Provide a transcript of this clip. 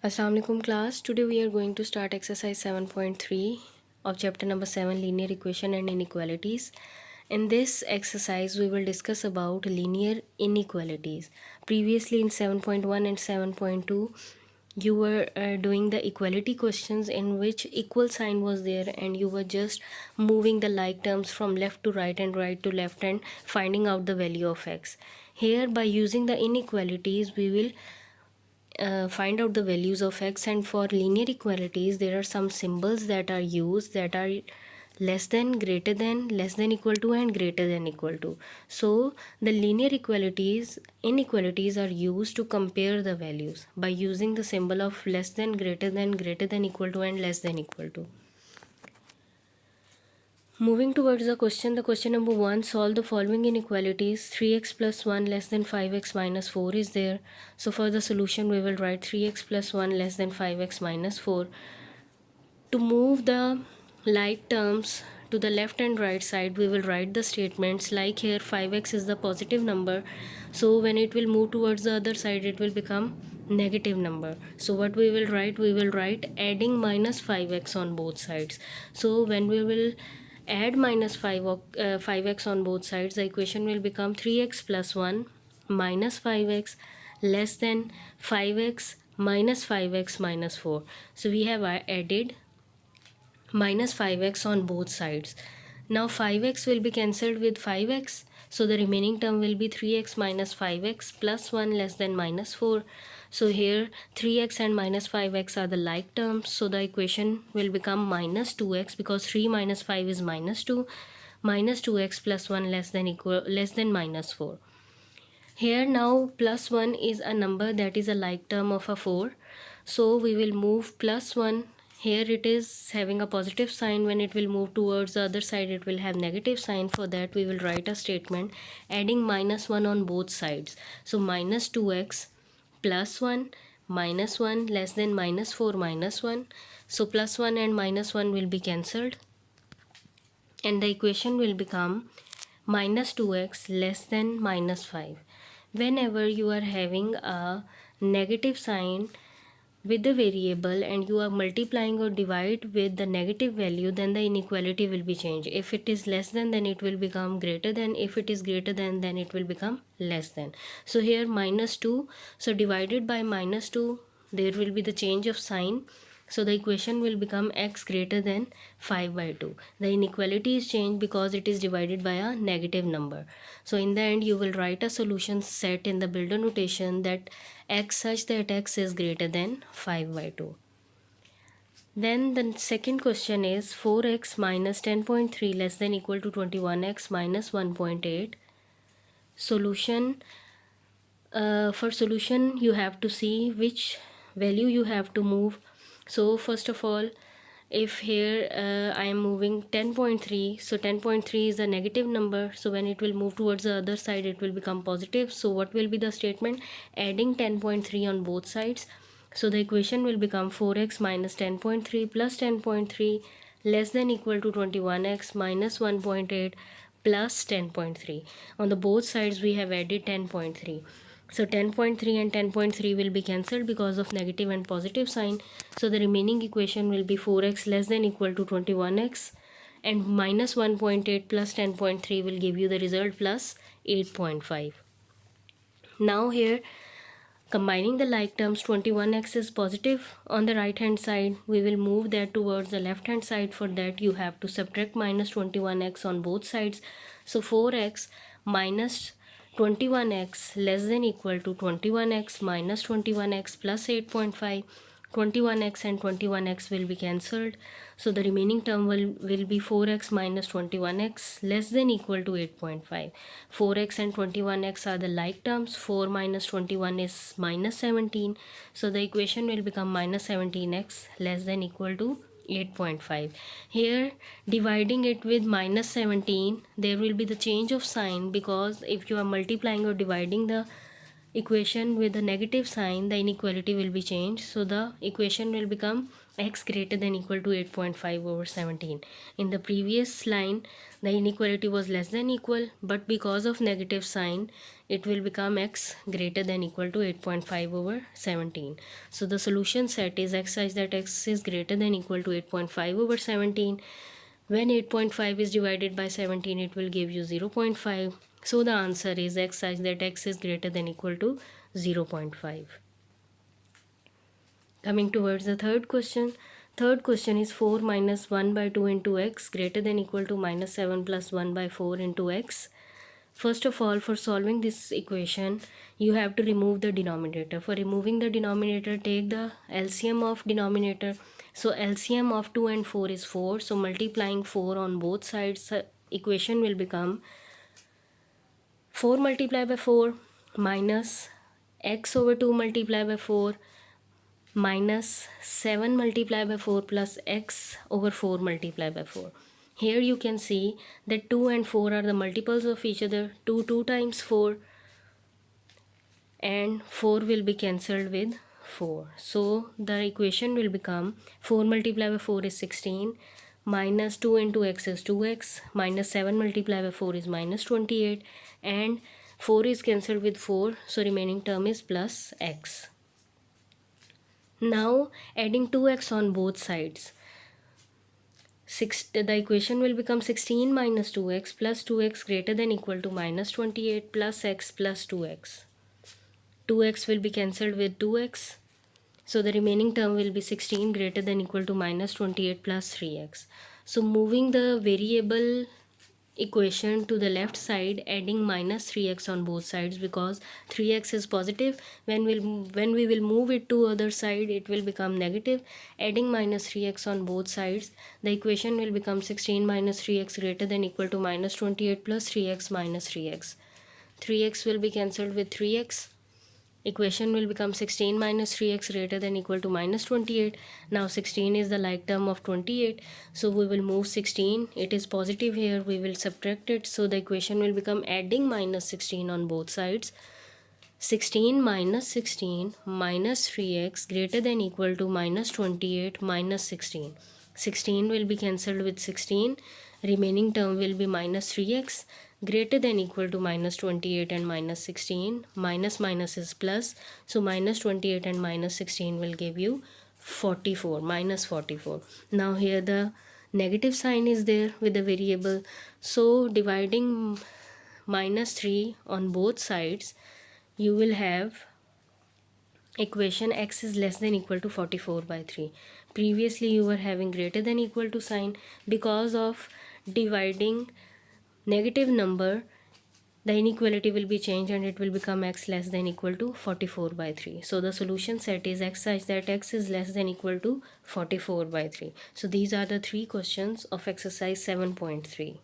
Assalamualaikum class. Today we are going to start exercise 7.3 of chapter number 7, linear equation and inequalities. In this exercise we will discuss about linear inequalities. Previously in 7.1 and 7.2 you were doing the equality questions in which equal sign was there and you were just moving the like terms from left to right and right to left and finding out the value of x. Here by using the inequalities we will find out the values of x, and for linear equalities there are some symbols that are used that are less than, greater than, less than equal to, and greater than equal to. So the linear inequalities are used to compare the values by using the symbol of less than, greater than equal to, and less than equal to. Moving towards the question number 1, solve the following inequalities. 3x plus 1 less than 5x minus 4 is there. So for the solution, we will write 3x plus 1 less than 5x minus 4. To move the like terms to the left and right side, we will write the statements like here 5x is the positive number. So when it will move towards the other side, it will become negative number. So what we will write? We will write adding minus 5x on both sides. So when we will add minus 5x on both sides, the equation will become 3x plus 1 minus 5x less than 5x minus 5x minus 4. So we have added minus 5x on both sides. Now 5x will be cancelled with 5x, so the remaining term will be 3x minus 5x plus 1 less than minus 4. So here 3x and minus 5x are the like terms, so the equation will become minus 2x because 3 minus 5 is minus 2, minus 2x plus 1 less than minus 4. Here now plus 1 is a number that is a like term of a 4, so we will move plus 1. Here it is having a positive sign. When it will move towards the other side, it will have negative sign. For that we will write a statement adding minus 1 on both sides. So minus 2x plus 1 minus 1 less than minus 4 minus 1. So plus 1 and minus 1 will be cancelled and the equation will become minus 2x less than minus 5. Whenever you are having a negative sign with the variable and you are multiplying or divide with the negative value, then the inequality will be changed. If it is less than, then it will become greater than. If it is greater than, then it will become less than. So here minus 2, so divided by minus 2, there will be the change of sign. So the equation will become x greater than 5 by 2. The inequality is changed because it is divided by a negative number. So in the end you will write a solution set in the builder notation that x such that x is greater than 5 by 2. Then the second question is 4x minus 10.3 less than equal to 21x minus 1.8. Solution. For solution you have to see which value you have to move. So first of all, if here I am moving 10.3, so 10.3 is a negative number, so when it will move towards the other side it will become positive. So what will be the statement? Adding 10.3 on both sides. So the equation will become 4x minus 10.3 plus 10.3 less than equal to 21x minus 1.8 plus 10.3. On the both sides we have added 10.3. So 10.3 and 10.3 will be cancelled because of negative and positive sign. So the remaining equation will be 4x less than equal to 21x and minus 1.8 plus 10.3 will give you the result plus 8.5. Now here combining the like terms, 21x is positive on the right hand side. We will move that towards the left hand side. For that you have to subtract minus 21x on both sides. So 4x minus 21x less than equal to 21x minus 21x plus 8.5. 21x and 21x will be cancelled. So the remaining term will be 4x minus 21x less than equal to 8.5. 4x and 21x are the like terms. 4 minus 21 is minus 17. So the equation will become minus 17x less than equal to 8.5. Here dividing it with minus 17, there will be the change of sign because if you are multiplying or dividing the equation with a negative sign, the inequality will be changed. So the equation will become x greater than equal to 8.5 over 17. In the previous line, the inequality was less than equal, but because of negative sign, it will become x greater than equal to 8.5 over 17. So the solution set is x such that x is greater than equal to 8.5 over 17. When 8.5 is divided by 17, it will give you 0.5. So the answer is x such that x is greater than equal to 0.5. Coming towards the third question. Third question is 4 minus 1 by 2 into x greater than equal to minus 7 plus 1 by 4 into x. First of all, for solving this equation, you have to remove the denominator. For removing the denominator, take the LCM of denominator. So LCM of 2 and 4 is 4. So multiplying 4 on both sides, equation will become 4 multiplied by 4 minus x over 2 multiplied by 4 minus 7 multiplied by 4 plus x over 4 multiplied by 4. Here you can see that 2 and 4 are the multiples of each other. 2 times 4 and 4 will be cancelled with 4. So the equation will become 4 multiplied by 4 is 16 minus 2 into x is 2x minus 7 multiplied by 4 is minus 28 and 4 is cancelled with 4, so remaining term is plus x. Now adding 2x on both sides, the equation will become 16 minus 2x plus 2x greater than equal to minus 28 plus x plus 2x. 2x will be cancelled with 2x. So the remaining term will be 16 greater than equal to minus 28 plus 3x. So moving the variable equation to the left side, adding minus 3x on both sides because 3x is positive. When we will move it to other side, it will become negative. Adding minus 3x on both sides, the equation will become 16 minus 3x greater than equal to minus 28 plus 3x minus 3x. 3x will be cancelled with 3x. Equation will become 16 minus 3x greater than equal to minus 28. Now 16 is the like term of 28. So we will move 16. It is positive here. We will subtract it. So the equation will become adding minus 16 on both sides. 16 minus 16 minus 3x greater than equal to minus 28 minus 16. 16 will be cancelled with 16. Remaining term will be minus 3x greater than equal to minus 28 and minus 16. Minus minus is plus. So minus 28 and minus 16 will give you 44, minus 44. Now here the negative sign is there with the variable. So dividing minus 3 on both sides, you will have equation x is less than equal to 44 by 3. Previously you were having greater than equal to sign. Because of dividing negative number, the inequality will be changed and it will become x less than equal to 44 by 3. So the solution set is x such that x is less than equal to 44 by 3. So these are the three questions of exercise 7.3.